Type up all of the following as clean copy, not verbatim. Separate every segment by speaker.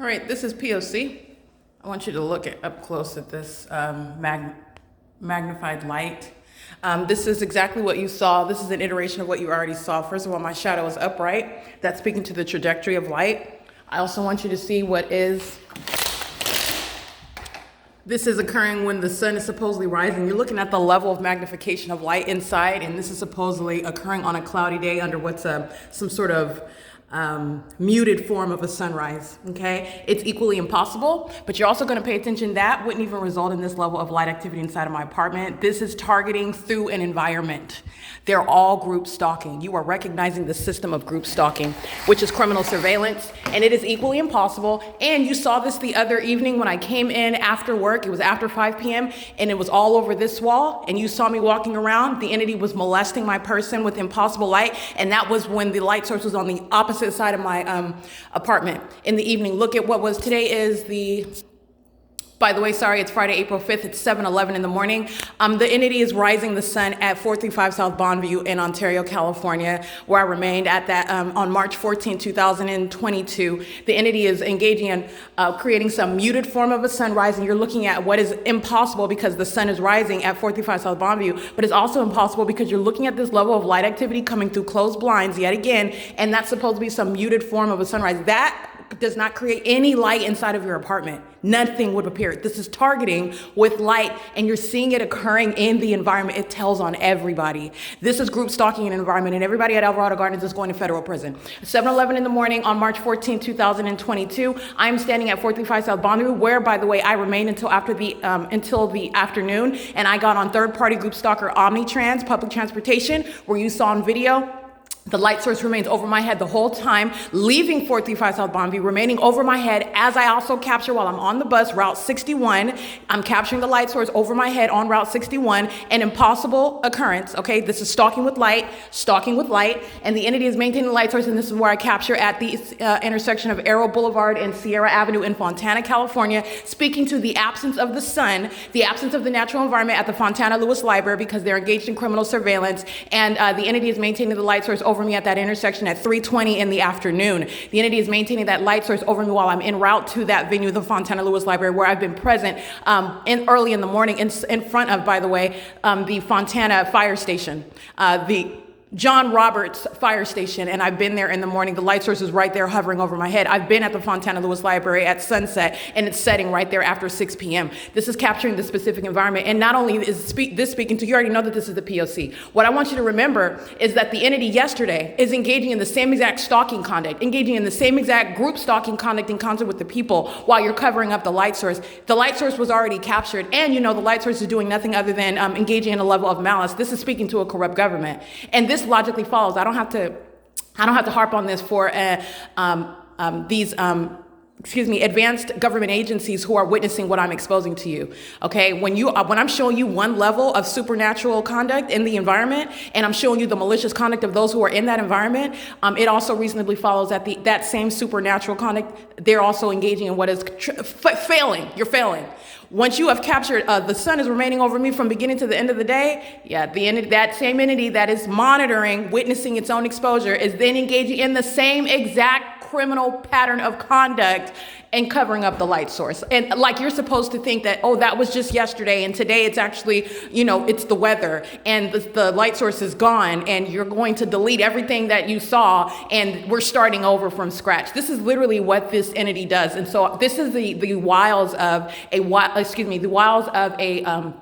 Speaker 1: All right, this is P.O.C. I want you to look up close at this magnified light. This is exactly what you saw. This is an iteration of what you already saw. First of all, my shadow is upright. That's speaking to the trajectory of light. I also want you to see this is occurring when the sun is supposedly rising. You're looking at the level of magnification of light inside, and this is supposedly occurring on a cloudy day under what's some sort of muted form of a sunrise, okay? It's equally impossible, but you're also gonna pay attention that wouldn't even result in this level of light activity inside of my apartment. This is targeting through an environment. They're all group stalking. You are recognizing the system of group stalking, which is criminal surveillance, and it is equally impossible. And you saw this the other evening when I came in after work. It was after 5 p.m. and it was all over this wall, and you saw me walking around. The entity was molesting my person with impossible light, and that was when the light source was on the opposite side of my apartment in the evening. Look at what was today is by the way, sorry, it's Friday, April 5th. It's 7:11 in the morning. The entity is rising the sun at 435 South Bonneview in Ontario, California, where I remained at that on March 14, 2022. The entity is engaging in creating some muted form of a sunrise, and you're looking at what is impossible because the sun is rising at 435 South Bonneview, but it's also impossible because you're looking at this level of light activity coming through closed blinds yet again, and that's supposed to be some muted form of a sunrise. That does not create any light inside of your apartment. Nothing would appear. This is targeting with light, and you're seeing it occurring in the environment. It tells on everybody. This is group stalking in an environment, and everybody at Alvarado Gardens is going to federal prison. 7:11 in the morning on March 14, 2022. I am standing at 435 South Bonneview, where, by the way, I remained until the afternoon, and I got on third-party group stalker Omnitrans, public transportation, where you saw in video. The light source remains over my head the whole time, leaving 435 South Bonneview, remaining over my head as I also capture while I'm on the bus, Route 61. I'm capturing the light source over my head on Route 61, an impossible occurrence, okay? This is stalking with light, and the entity is maintaining the light source, and this is where I capture at the intersection of Arrow Boulevard and Sierra Avenue in Fontana, California, speaking to the absence of the sun, the absence of the natural environment at the Fontana Lewis Library because they're engaged in criminal surveillance, and the entity is maintaining the light source over me at that intersection at 3:20 in the afternoon. The entity is maintaining that light source over me while I'm en route to that venue, the Fontana Lewis Library, where I've been present early in the morning in front of, by the way, the Fontana fire station, the John Roberts fire station, and I've been there in the morning. The light source is right there hovering over my head. I've been at the Fontana Lewis Library at sunset, and it's setting right there after 6 p.m. This is capturing the specific environment, and not only is this speaking to you, already know that this is the P.O.C. What I want you to remember is that the entity yesterday is engaging in the same exact stalking conduct, engaging in the same exact group stalking conduct in concert with the people while you're covering up the light source. The light source was already captured, and you know the light source is doing nothing other than engaging in a level of malice. This is speaking to a corrupt government, and this logically follows. I don't have to harp on this for these advanced government agencies who are witnessing what I'm exposing to you. Okay, when I'm showing you one level of supernatural conduct in the environment, and I'm showing you the malicious conduct of those who are in that environment, it also reasonably follows that that same supernatural conduct, they're also engaging in what is failing. You're failing. Once you have captured, the sun is remaining over me from beginning to the end of the day. Yeah, that same entity that is monitoring, witnessing its own exposure, is then engaging in the same exact criminal pattern of conduct and covering up the light source. And like you're supposed to think that, oh, that was just yesterday, and today it's actually, it's the weather, and the light source is gone, and you're going to delete everything that you saw, and we're starting over from scratch. This is literally what this entity does. And so this is the wiles of a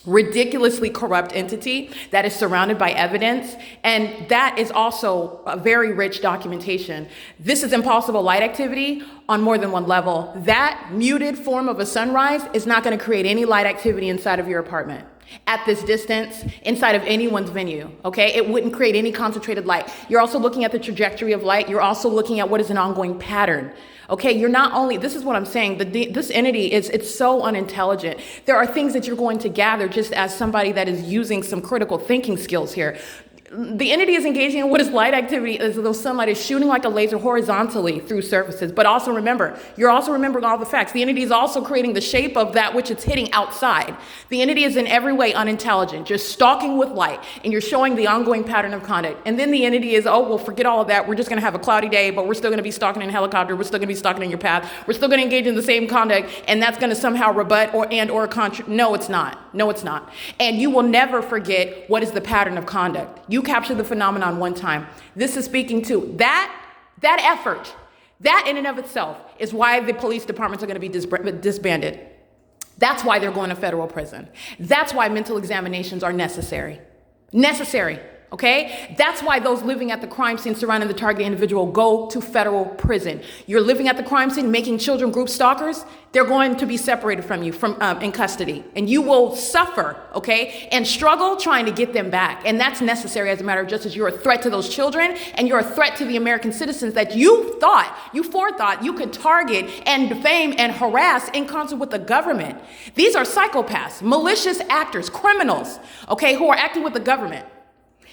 Speaker 1: ridiculously corrupt entity that is surrounded by evidence, and that is also a very rich documentation. This is impossible light activity on more than one level. That muted form of a sunrise is not going to create any light activity inside of your apartment at this distance, inside of anyone's venue, okay? It wouldn't create any concentrated light. You're also looking at the trajectory of light. You're also looking at what is an ongoing pattern. Okay, you're not only, this is what I'm saying, this entity it's so unintelligent. There are things that you're going to gather just as somebody that is using some critical thinking skills here. The entity is engaging in what is light activity as though sunlight is shooting like a laser horizontally through surfaces. But also remember, you're also remembering all the facts. The entity is also creating the shape of that which it's hitting outside. The entity is in every way unintelligent, just stalking with light, and you're showing the ongoing pattern of conduct. And then the entity is, oh, well, forget all of that. We're just going to have a cloudy day, but we're still going to be stalking in a helicopter. We're still going to be stalking in your path. We're still going to engage in the same conduct, and that's going to somehow rebut or contra. No, it's not. No, it's not. And you will never forget what is the pattern of conduct. You capture the phenomenon one time. This is speaking to that effort. That in and of itself is why the police departments are going to be disbanded. That's why they're going to federal prison. That's why mental examinations are necessary. Necessary. Okay? That's why those living at the crime scene surrounding the targeted individual go to federal prison. You're living at the crime scene, making children group stalkers, they're going to be separated from you in custody. And you will suffer, okay, and struggle trying to get them back. And that's necessary as a matter of justice. You're a threat to those children, and you're a threat to the American citizens that you forethought you could target and defame and harass in concert with the government. These are psychopaths, malicious actors, criminals, okay, who are acting with the government.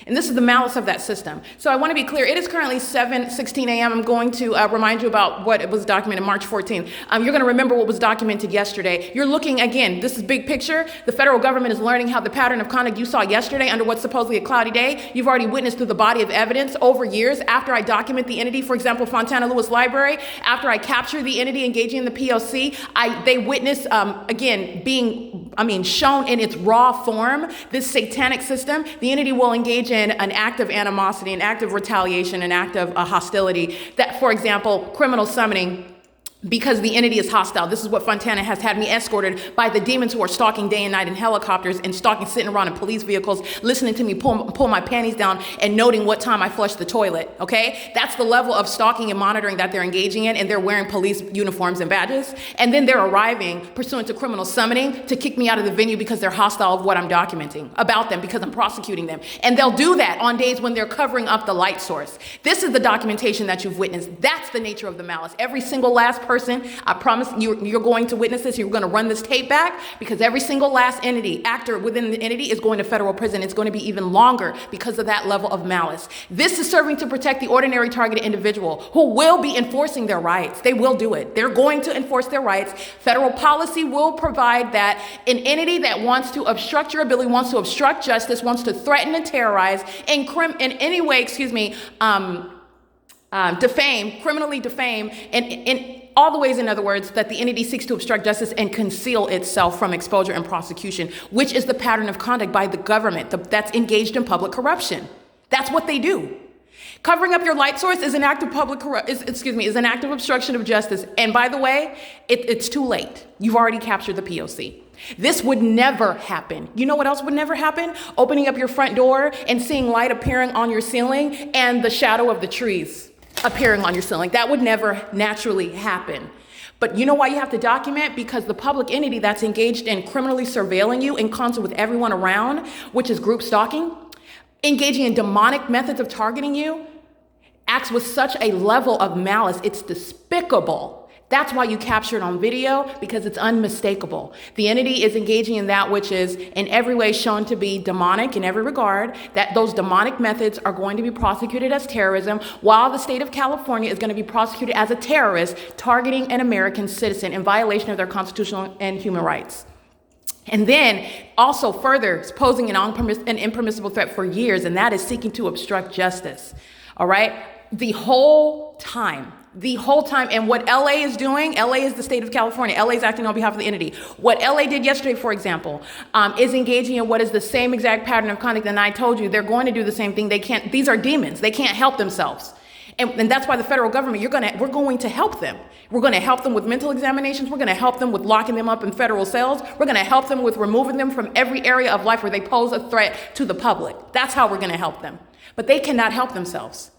Speaker 1: And this is the malice of that system. So I want to be clear. It is currently 7:16 a.m. I'm going to remind you about what was documented March 14th. You're going to remember what was documented yesterday. You're looking, again, this is big picture. The federal government is learning how the pattern of conduct you saw yesterday under what's supposedly a cloudy day, you've already witnessed through the body of evidence over years. After I document the entity, for example, Fontana Lewis Library, after I capture the entity engaging in the P.O.C., they witness, again, being shown in its raw form, this satanic system. The entity will engage in an act of animosity, an act of retaliation, an act of hostility. That, for example, criminal summoning, because the entity is hostile. This is what Fontana has had me escorted by the demons who are stalking day and night in helicopters and stalking, sitting around in police vehicles, listening to me pull my panties down and noting what time I flush the toilet, okay? That's the level of stalking and monitoring that they're engaging in, and they're wearing police uniforms and badges. And then they're arriving pursuant to criminal summoning to kick me out of the venue because they're hostile of what I'm documenting about them, because I'm prosecuting them. And they'll do that on days when they're covering up the light source. This is the documentation that you've witnessed. That's the nature of the malice. Every single last person, I promise you're going to witness this. You're going to run this tape back, because every single last actor within the entity is going to federal prison. It's going to be even longer because of that level of malice. This is serving to protect the ordinary targeted individual who will be enforcing their rights. They will do it. They're going to enforce their rights. Federal policy will provide that an entity that wants to obstruct your ability, wants to obstruct justice, wants to threaten and terrorize, in any way, defame, criminally defame, and in all the ways, in other words, that the entity seeks to obstruct justice and conceal itself from exposure and prosecution, which is the pattern of conduct by the government that's engaged in public corruption. That's what they do. Covering up your light source is an act of is an act of obstruction of justice. And by the way, it's too late. You've already captured the P.O.C. This would never happen. You know what else would never happen? Opening up your front door and seeing light appearing on your ceiling and the shadow of the trees appearing on your ceiling. That would never naturally happen. But you know why you have to document? Because the public entity that's engaged in criminally surveilling you in concert with everyone around, which is group stalking, engaging in demonic methods of targeting you, acts with such a level of malice, it's despicable. That's why you capture it on video, because it's unmistakable. The entity is engaging in that which is in every way shown to be demonic in every regard, that those demonic methods are going to be prosecuted as terrorism, while the state of California is going to be prosecuted as a terrorist targeting an American citizen in violation of their constitutional and human rights. And then also further posing an impermissible threat for years, and that is seeking to obstruct justice. All right? The whole time, and what LA is doing, LA is the state of California. LA is acting on behalf of the entity. What LA did yesterday, for example, is engaging in what is the same exact pattern of conduct. And I told you, they're going to do the same thing. These are demons. They can't help themselves. And that's why the federal government, we're going to help them. We're going to help them with mental examinations. We're going to help them with locking them up in federal cells. We're going to help them with removing them from every area of life where they pose a threat to the public. That's how we're going to help them. But they cannot help themselves.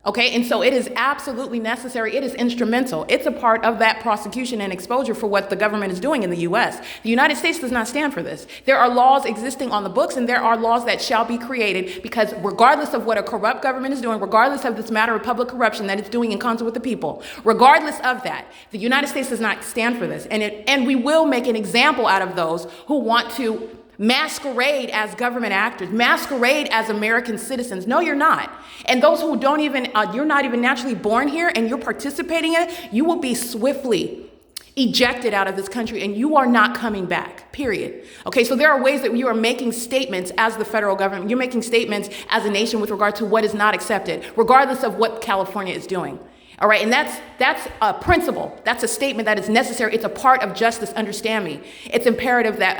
Speaker 1: Okay, and so it is absolutely necessary. It is instrumental. It's a part of that prosecution and exposure for what the government is doing in the U.S. The United States does not stand for this. There are laws existing on the books, and there are laws that shall be created, because regardless of what a corrupt government is doing, regardless of this matter of public corruption that it's doing in concert with the people, regardless of that, the United States does not stand for this. And we will make an example out of those who want to masquerade as government actors, masquerade as American citizens. No, you're not. And those who don't even, you're not even naturally born here and you're participating in it, you will be swiftly ejected out of this country and you are not coming back, period. Okay, so there are ways that you are making statements as the federal government. You're making statements as a nation with regard to what is not accepted, regardless of what California is doing. All right, and that's a principle. That's a statement that is necessary. It's a part of justice, understand me. It's imperative that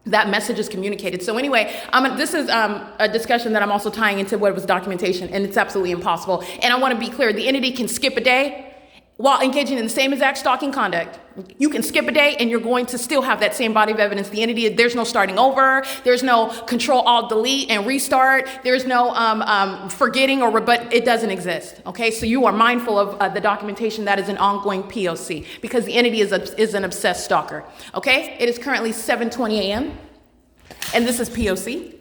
Speaker 1: that message is communicated. So anyway, this is a discussion that I'm also tying into what was documentation, and it's absolutely impossible. And I want to be clear, the entity can skip a day while engaging in the same exact stalking conduct. You can skip a day and you're going to still have that same body of evidence. The entity, there's no starting over, there's no Control Alt Delete and restart, there's no forgetting or rebut, it doesn't exist. Okay, so you are mindful of the documentation that is an ongoing POC because the entity is an obsessed stalker. Okay, it is currently 7:20 a.m. and this is POC.